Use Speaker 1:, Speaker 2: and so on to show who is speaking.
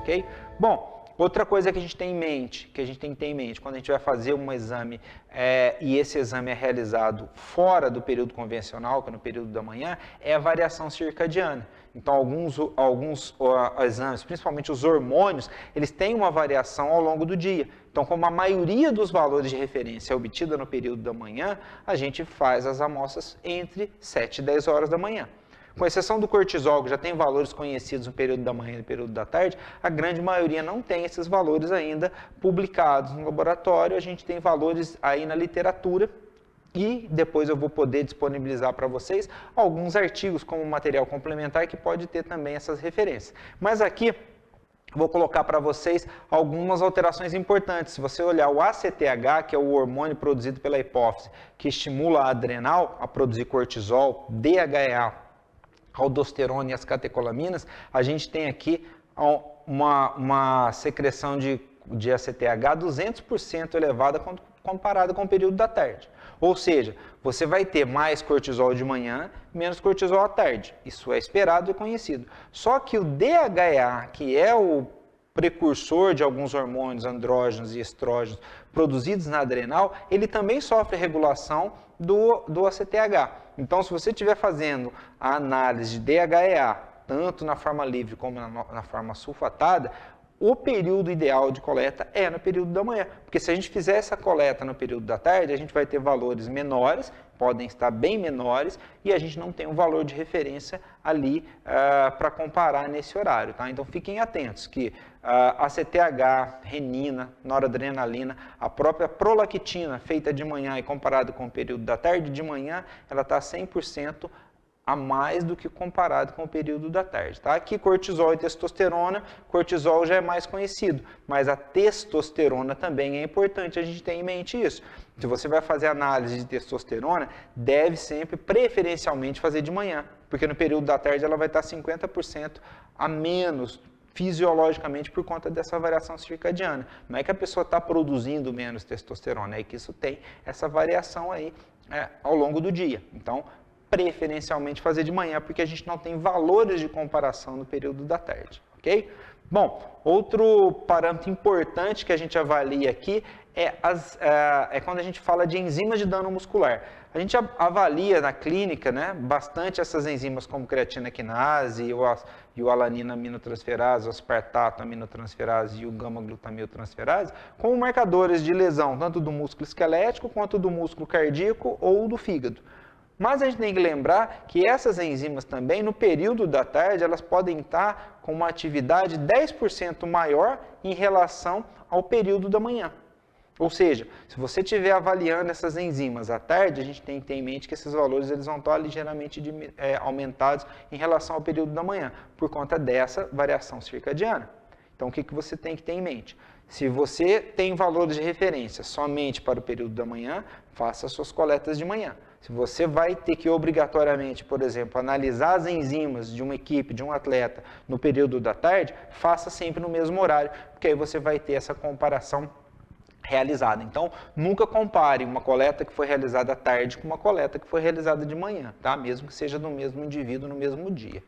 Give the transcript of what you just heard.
Speaker 1: Ok? Bom, outra coisa que a gente tem em mente, quando a gente vai fazer um exame e esse exame é realizado fora do período convencional, que é no período da manhã, é a variação circadiana. Então, alguns exames, principalmente os hormônios, eles têm uma variação ao longo do dia. Então, como a maioria dos valores de referência é obtida no período da manhã, a gente faz as amostras entre 7 e 10 horas da manhã. Com exceção do cortisol, que já tem valores conhecidos no período da manhã e no período da tarde, a grande maioria não tem esses valores ainda publicados no laboratório. A gente tem valores aí na literatura e depois eu vou poder disponibilizar para vocês alguns artigos como material complementar que pode ter também essas referências. Mas aqui vou colocar para vocês algumas alterações importantes. Se você olhar o ACTH, que é o hormônio produzido pela hipófise, que estimula a adrenal a produzir cortisol, DHEA, aldosterona e as catecolaminas, a gente tem aqui uma secreção de ACTH 200% elevada comparada com o período da tarde. Ou seja, você vai ter mais cortisol de manhã, menos cortisol à tarde. Isso é esperado e conhecido. Só que o DHEA, que é o precursor de alguns hormônios andrógenos e estrógenos produzidos na adrenal, ele também sofre regulação do ACTH. Então, se você estiver fazendo a análise de DHEA, tanto na forma livre como na forma sulfatada, o período ideal de coleta é no período da manhã. Porque se a gente fizer essa coleta no período da tarde, a gente vai ter valores menores, podem estar bem menores, e a gente não tem um valor de referência ali para comparar nesse horário. Tá? Então, fiquem atentos que ACTH, renina, noradrenalina, a própria prolactina feita de manhã e comparado com o período da tarde, de manhã ela está 100% a mais do que comparado com o período da tarde. Tá? Aqui cortisol e testosterona, cortisol já é mais conhecido, mas a testosterona também é importante a gente ter em mente isso. Se você vai fazer análise de testosterona, deve sempre, preferencialmente, fazer de manhã, porque no período da tarde ela vai estar 50% a menos fisiologicamente por conta dessa variação circadiana. Não é que a pessoa está produzindo menos testosterona, é que isso tem essa variação aí ao longo do dia. Então, preferencialmente fazer de manhã, porque a gente não tem valores de comparação no período da tarde, ok? Bom, outro parâmetro importante que a gente avalia aqui é quando a gente fala de enzimas de dano muscular. A gente avalia na clínica, né, bastante essas enzimas como creatina quinase e o alanina aminotransferase, o aspartato aminotransferase e o gama-glutamiltransferase como marcadores de lesão, tanto do músculo esquelético quanto do músculo cardíaco ou do fígado. Mas a gente tem que lembrar que essas enzimas também, no período da tarde, elas podem estar com uma atividade 10% maior em relação ao período da manhã. Ou seja, se você estiver avaliando essas enzimas à tarde, a gente tem que ter em mente que esses valores eles vão estar ligeiramente aumentados em relação ao período da manhã, por conta dessa variação circadiana. Então, o que você tem que ter em mente? Se você tem valores de referência somente para o período da manhã, faça as suas coletas de manhã. Se você vai ter que obrigatoriamente, por exemplo, analisar as enzimas de uma equipe, de um atleta, no período da tarde, faça sempre no mesmo horário, porque aí você vai ter essa comparação realizada. Então, nunca compare uma coleta que foi realizada à tarde com uma coleta que foi realizada de manhã, tá? Mesmo que seja do mesmo indivíduo no mesmo dia.